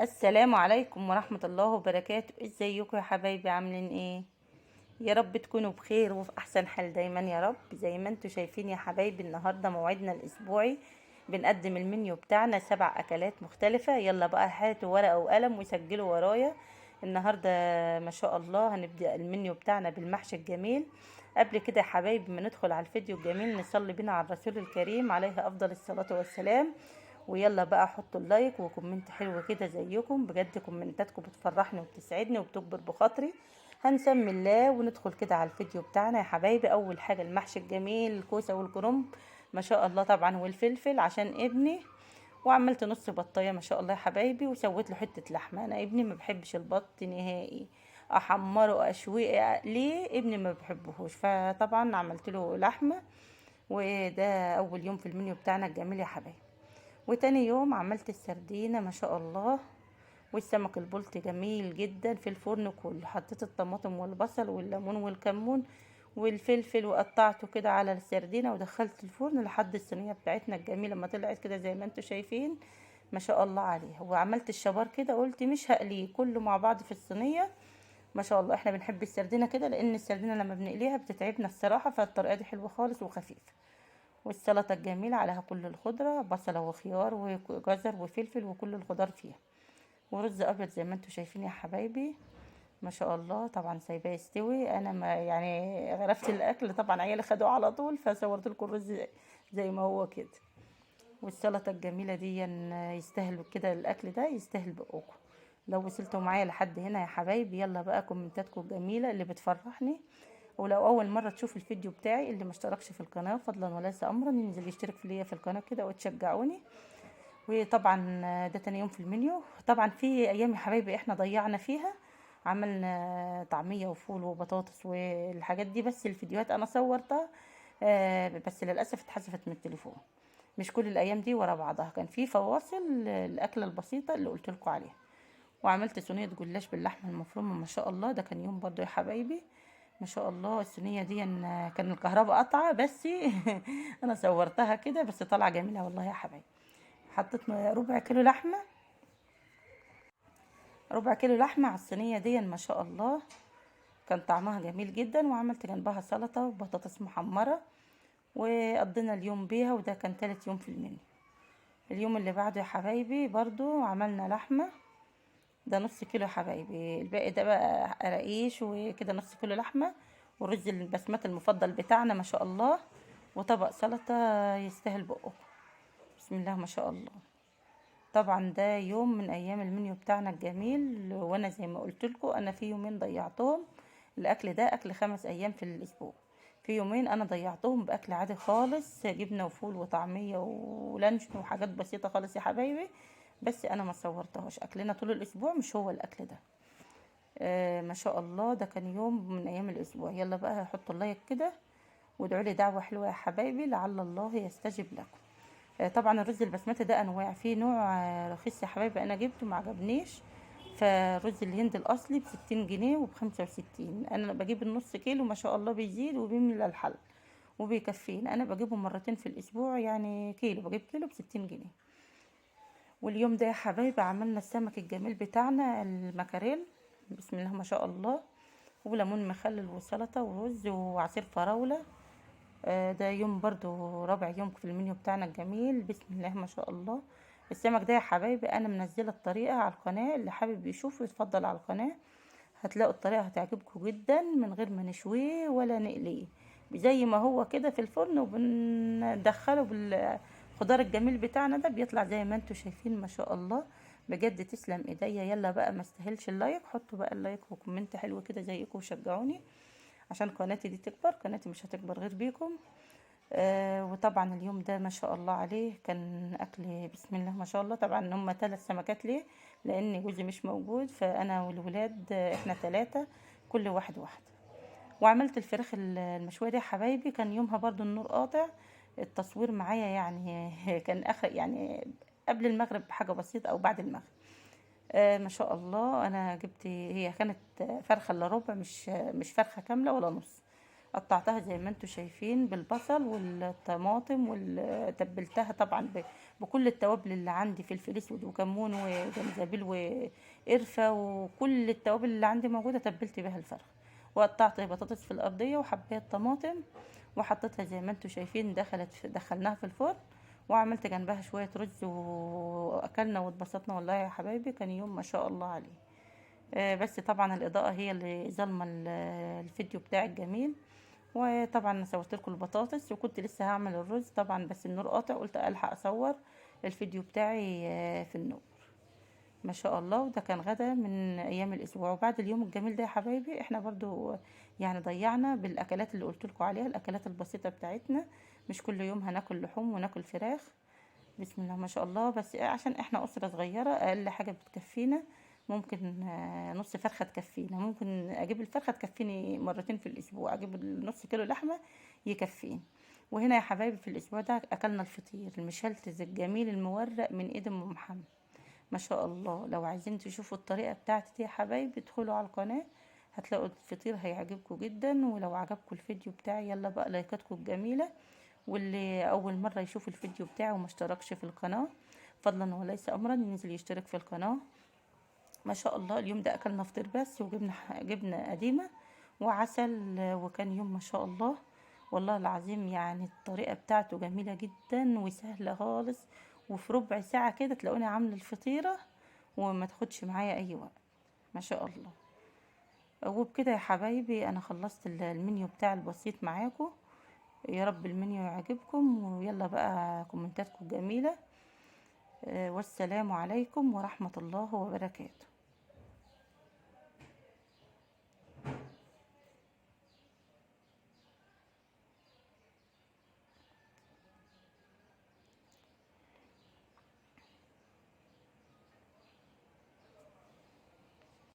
السلام عليكم ورحمة الله وبركاته. ازيكم يا حبايبي؟ عاملين ايه؟ يا رب تكونوا بخير وفي احسن حال دايما يا رب. زي ما انتوا شايفين يا حبايبي، النهاردة موعدنا الاسبوعي، بنقدم المنيو بتاعنا 7 اكلات مختلفة. يلا بقى هاتوا ورقة وقلم وسجلوا ورايا. النهاردة ما شاء الله هنبدأ المنيو بتاعنا بالمحشي الجميل. قبل كده يا حبايبي ما ندخل على الفيديو الجميل، نصلي بينا على الرسول الكريم عليه افضل الصلاة والسلام. ويلا بقى حطوا اللايك وكومنت حلو كده زيكم، بجد كومنتاتكم بتفرحني وبتسعدني وبتكبر بخاطري. هنسمي الله وندخل كده على الفيديو بتاعنا يا حبايبي. اول حاجه المحشي الجميل، الكوسه والكرنب ما شاء الله طبعا، والفلفل عشان ابني. وعملت نص بطايه ما شاء الله يا حبايبي، وسويت له حته لحمه. انا ابني ما بحبش البط نهائي، احمره اشويه ليه؟ ابني ما بحبهوش، فطبعا عملت له لحمه. وده اول يوم في المنيو بتاعنا الجميل يا حبايبي. وتاني يوم عملت السردينة ما شاء الله، والسمك البلطي جميل جدا في الفرن كله. حطيت الطماطم والبصل والليمون والكمون والفلفل وقطعته كده على السردينة ودخلت الفرن لحد الصينية بتاعتنا الجميلة ما طلعت كده زي ما انتوا شايفين ما شاء الله عليها. وعملت الشبار كده، قلت مش هقليه كله مع بعض في الصينية. ما شاء الله احنا بنحب السردينة كده، لان السردينة لما بنقليها بتتعبنا الصراحة، فالطريقة دي حلوة خالص وخفيفة. والسلطة الجميلة عليها كل الخضرة، بصلة وخيار وجزر وفلفل وكل الخضار فيها. ورز ابيض زي ما انتوا شايفين يا حبايبي ما شاء الله. طبعا سايباه يستوي، انا ما يعني غرفت الاكل، طبعا عيالي خدوه على طول فصورت لكم الرز زي ما هو كده. والسلطة الجميلة دي يستاهل كده، الاكل ده يستاهل بقكم. لو وصلتوا معايا لحد هنا يا حبايبي، يلا بقى كومنتاتكم الجميلة اللي بتفرحني. ولو اول مره تشوف الفيديو بتاعي، اللي ما اشتركش في القناه فضلا وليس امرا ينزل يشترك ليا في القناه كده وتشجعوني. وطبعا ده تاني يوم في المنيو. طبعا في ايام يا حبايبي احنا ضيعنا فيها، عملنا طعميه وفول وبطاطس والحاجات دي، بس الفيديوهات انا صورتها بس للاسف اتحذفت من التليفون. مش كل الايام دي ورا بعضها، كان في فواصل الاكله البسيطه اللي قلت لكم عليها. وعملت صينيه جلاش باللحمه المفرومه ما شاء الله، ده كان يوم برضو يا حبايبي. ما شاء الله الصينيه دي كان الكهرباء قطعه بس انا صورتها كده بس طالعه جميله والله يا حبايبي. حطيت ربع كيلو لحمه، ربع كيلو لحمه على الصينيه دي ما شاء الله، كان طعمها جميل جدا. وعملت جنبها سلطه وبطاطس محمره، وقضينا اليوم بيها. وده كان تالت يوم في المنيو. اليوم اللي بعده يا حبايبي برضو عملنا لحمه، ده نص كيلو يا حبايبي. الباقي ده بقى قراقيش وكده، نص كيلو لحمة. ورز البسمات المفضل بتاعنا ما شاء الله. وطبق سلطة يستاهل بقه. بسم الله ما شاء الله. طبعا ده يوم من ايام المنيو بتاعنا الجميل. وانا زي ما قلت لكم، انا في يومين ضيعتهم. الاكل ده اكل 5 ايام في الاسبوع، في يومين انا ضيعتهم باكل عادي خالص، جبنه وفول وطعميه ولانشون وحاجات بسيطه خالص يا حبايبي. بس انا ما صورتهاش، اكلنا طول الاسبوع مش هو الاكل ده. ما شاء الله ده كان يوم من ايام الاسبوع. يلا بقى حطوا اللايك كده وادعوا لي دعوه حلوه يا حبايبي، لعل الله يستجب لكم. طبعا الرز البسمتي ده انواع، في نوع رخيص يا حبايبي انا جبته ما عجبنيش. فالرز الهند الاصلي ب60 جنيه وب65. انا بجيب النص كيلو ما شاء الله، بيزيد وبيملى الحل وبيكفيني. انا بجيبه مرتين في الاسبوع، يعني كيلو، بجيب كيلو ب60 جنيه. واليوم ده يا حبايبي عملنا السمك الجميل بتاعنا المكاريل، بسم الله ما شاء الله. وليمون مخلل وسلطة ورز وعصير فراولة. ده يوم برضو رابع يوم في المنيو بتاعنا الجميل، بسم الله ما شاء الله. السمك ده يا حبايبي انا منزله الطريقه على القناه، اللي حابب يشوف يتفضل على القناه. هتلاقوا الطريقه هتعجبكم جدا، من غير ما نشويه ولا نقليه، زي ما هو كده في الفرن، وبندخله بالخضار الجميل بتاعنا ده، بيطلع زي ما انتوا شايفين ما شاء الله. بجد تسلم ايديا. يلا بقى ما استاهلش اللايك، حطوا بقى اللايك وكومنت حلو كده زيكم وشجعوني، عشان قناتي دي تكبر. قناتي مش هتكبر غير بيكم. وطبعا اليوم ده ما شاء الله عليه كان اكل بسم الله ما شاء الله. طبعا هم 3 سمكات ليه؟ لان جوزي مش موجود، فانا والولاد احنا 3، كل واحد واحد. وعملت الفراخ المشويه دي يا حبايبي، كان يومها برضو النور قاطع، التصوير معايا يعني كان اخر يعني قبل المغرب بحاجه بسيطه او بعد المغرب. ما شاء الله انا جبت، هي كانت فرخه الا ربع، مش فرخه كامله ولا نص. قطعتها زي ما انتوا شايفين بالبصل والطماطم، وتبلتها طبعا بكل التوابل اللي عندي، فلفل اسود وكمون وجنزبيل وقرفة، وكل التوابل اللي عندي موجودة، تبلت بيها الفرخ. وقطعت بطاطس في الأرضية وحبيت طماطم وحطيتها زي ما انتوا شايفين، دخلناها في الفرن، وعملت جنبها شوية رز وأكلنا واتبسطنا. والله يا حبايبي كان يوم ما شاء الله عليه. بس طبعا الإضاءة هي اللي ظالمة الفيديو بتاعي الجميل. وطبعا انا صورت لكم البطاطس وكنت لسه هعمل الرز طبعا، بس النور قاطع، قلت الحق اصور الفيديو بتاعي في النور. ما شاء الله. وده كان غدا من ايام الاسبوع. وبعد اليوم الجميل ده يا حبايبي احنا برضو يعني ضيعنا بالاكلات اللي قلت لكم عليها، الاكلات البسيطه بتاعتنا. مش كل يوم هناكل لحوم وناكل فراخ. بسم الله ما شاء الله. بس عشان احنا اسره صغيره اقل حاجه بتكفينا ممكن نص فرخه تكفينا. ممكن اجيب الفرخه تكفيني مرتين في الاسبوع، اجيب النص كيلو لحمه يكفيني. وهنا يا حبايبي في الاسبوع ده اكلنا الفطير المشلتت الجميل المورق من ايد ام محمد. ما شاء الله. لو عايزين تشوفوا الطريقه بتاعتي دي يا حبايبي ادخلوا على القناه، هتلاقوا الفطير هيعجبكم جدا. ولو عجبكم الفيديو بتاعي يلا بقى لايكاتكم الجميله. واللي اول مره يشوف الفيديو بتاعي وما اشتركش في القناه فضلا وليس امرا ينزل يشترك في القناه. ما شاء الله. اليوم ده اكلنا فطير بس وجبنا جبنه قديمه وعسل، وكان يوم ما شاء الله. والله العظيم يعني الطريقه بتاعته جميله جدا وسهله خالص، وفي ربع ساعه كده تلاقوني عامله الفطيره وما تاخدش معايا اي وقت. ما شاء الله. وبكده يا حبايبي انا خلصت المنيو بتاع البسيط معاكم. يا رب المنيو يعجبكم، ويلا بقى كومنتاتكم جميلة. والسلام عليكم ورحمة الله وبركاته.